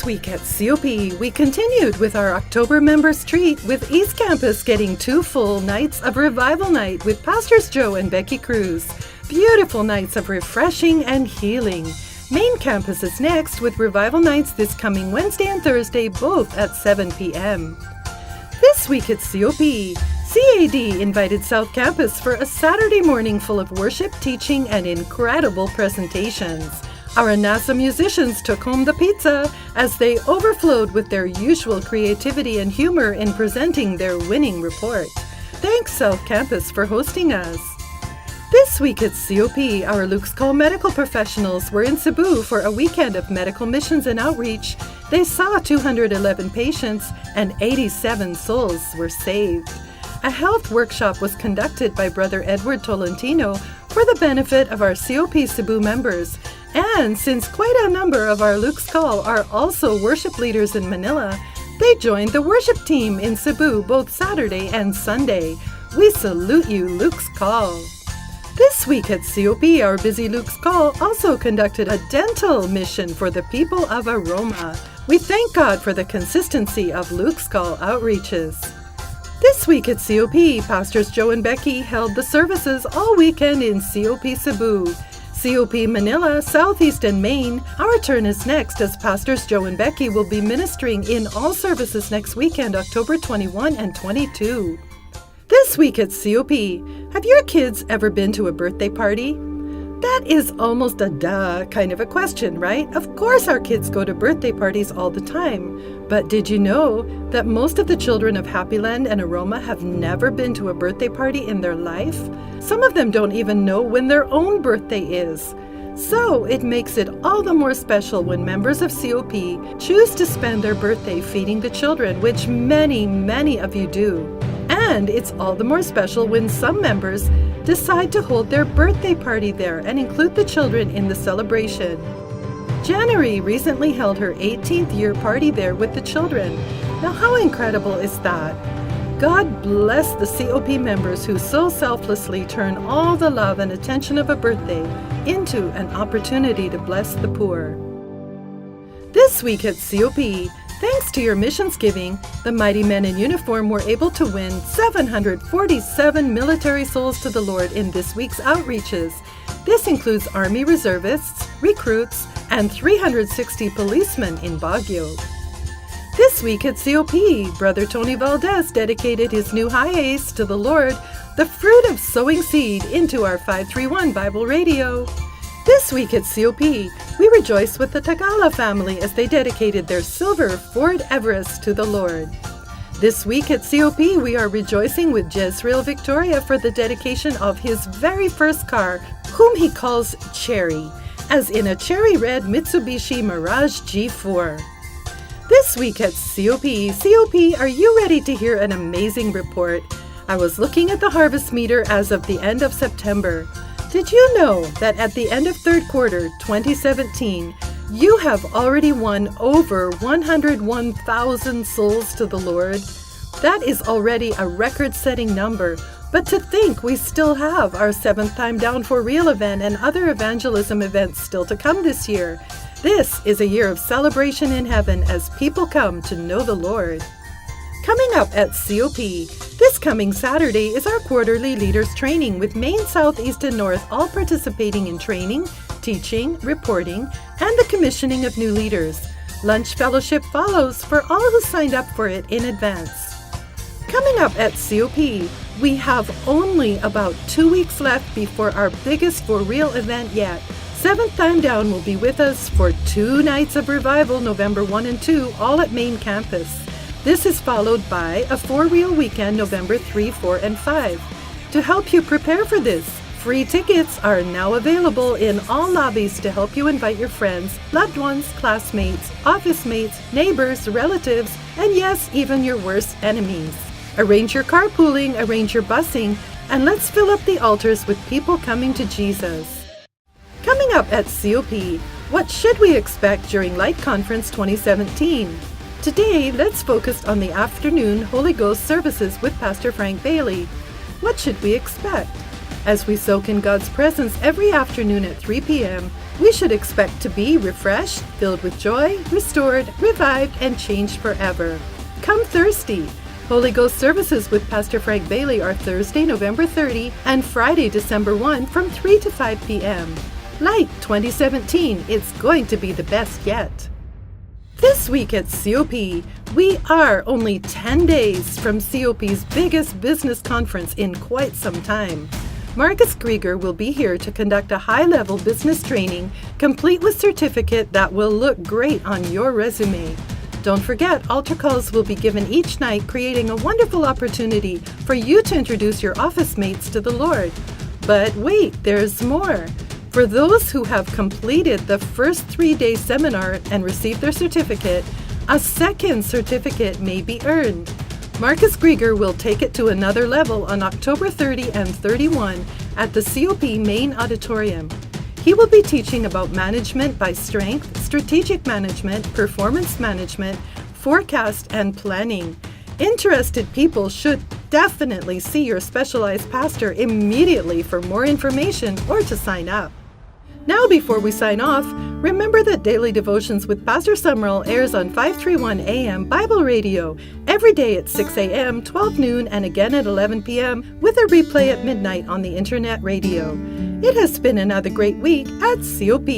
week at COP, we continued with our October members treat with East Campus getting 2 full nights of Revival Night with Pastors Joe and Becky Cruz. Beautiful nights of refreshing and healing. Main Campus is next with Revival Nights this coming Wednesday and Thursday, both at 7 p.m. This week at COP, CAD invited South Campus for a Saturday morning full of worship, teaching, and incredible presentations. Our NASA musicians took home the pizza as they overflowed with their usual creativity and humor in presenting their winning report. Thanks, South Campus, for hosting us. This week at COP, our Luke's Call medical professionals were in Cebu for a weekend of medical missions and outreach. They saw 211 patients and 87 souls were saved. A health workshop was conducted by Brother Edward Tolentino for the benefit of our COP Cebu members. And since quite a number of our Luke's Call are also worship leaders in Manila, they joined the worship team in Cebu both Saturday and Sunday. We salute you, Luke's Call. This week at COP, our busy Luke's Call also conducted a dental mission for the people of Aroma. We thank God for the consistency of Luke's Call outreaches. This week at COP, Pastors Joe and Becky held the services all weekend in COP Cebu. COP Manila, Southeast, and Maine, our turn is next as Pastors Joe and Becky will be ministering in all services next weekend, October 21 and 22. This week at COP, have your kids ever been to a birthday party? That is almost a duh kind of a question, right? Of course our kids go to birthday parties all the time. But did you know that most of the children of Happyland and Aroma have never been to a birthday party in their life? Some of them don't even know when their own birthday is. So it makes it all the more special when members of COP choose to spend their birthday feeding the children, which many of you do. And it's all the more special when some members decide to hold their birthday party there and include the children in the celebration. January recently held her 18th year party there with the children. Now how incredible is that? God bless the COP members who so selflessly turn all the love and attention of a birthday into an opportunity to bless the poor. This week at COP, thanks to your missions giving, the mighty men in uniform were able to win 747 military souls to the Lord in this week's outreaches. This includes Army reservists, recruits, and 360 policemen in Baguio. This week at COP, Brother Tony Valdez dedicated his new high ace to the Lord, the fruit of sowing seed into our 531 Bible radio. This week at COP, we rejoice with the Tagala family as they dedicated their silver Ford Everest to the Lord. This week at COP, we are rejoicing with Jezreel Victoria for the dedication of his very first car, whom he calls Cherry, as in a cherry red Mitsubishi Mirage G4. This week at COP, are you ready to hear an amazing report? I was looking at the harvest meter as of the end of September. Did you know that at the end of third quarter 2017, you have already won over 101,000 souls to the Lord? That is already a record-setting number, but to think we still have our 7th Time Down for Real event and other evangelism events still to come this year. This is a year of celebration in heaven as people come to know the Lord. Coming up at COP, this coming Saturday is our quarterly leaders training with Maine, South, East, and North all participating in training, teaching, reporting, and the commissioning of new leaders. Lunch fellowship follows for all who signed up for it in advance. Coming up at COP, we have only about 2 weeks left before our biggest For Real event yet. 7th Time Down will be with us for 2 nights of revival, November 1 and 2, all at Main Campus. This is followed by a For Real weekend, November 3, 4, and 5. To help you prepare for this, free tickets are now available in all lobbies to help you invite your friends, loved ones, classmates, office mates, neighbors, relatives, and yes, even your worst enemies. Arrange your carpooling, arrange your busing, and let's fill up the altars with people coming to Jesus. Coming up at COP, what should we expect during Light Conference 2017? Today, let's focus on the afternoon Holy Ghost services with Pastor Frank Bailey. What should we expect? As we soak in God's presence every afternoon at 3 p.m., We should expect to be refreshed, filled with joy, restored, revived, and changed forever. Come thirsty! Holy Ghost services with Pastor Frank Bailey are Thursday, November 30 and Friday, December 1 from 3 to 5 p.m. Light 2017, it's going to be the best yet. This week at COP, we are only 10 days from COP's biggest business conference in quite some time. Marcus Grieger will be here to conduct a high-level business training, complete with certificate that will look great on your resume. Don't forget, altar calls will be given each night, creating a wonderful opportunity for you to introduce your office mates to the Lord. But wait, there's more. For those who have completed the first 3-day seminar and received their certificate, a second certificate may be earned. Marcus Grieger will take it to another level on October 30 and 31 at the COP Main Auditorium. He will be teaching about management by strength, strategic management, performance management, forecast, and planning. Interested people should definitely see your specialized pastor immediately for more information or to sign up. Now, before we sign off, remember that Daily Devotions with Pastor Summerall airs on 531 AM Bible Radio every day at 6 a.m., 12 noon, and again at 11 p.m. with a replay at midnight on the Internet Radio. It has been another great week at COP.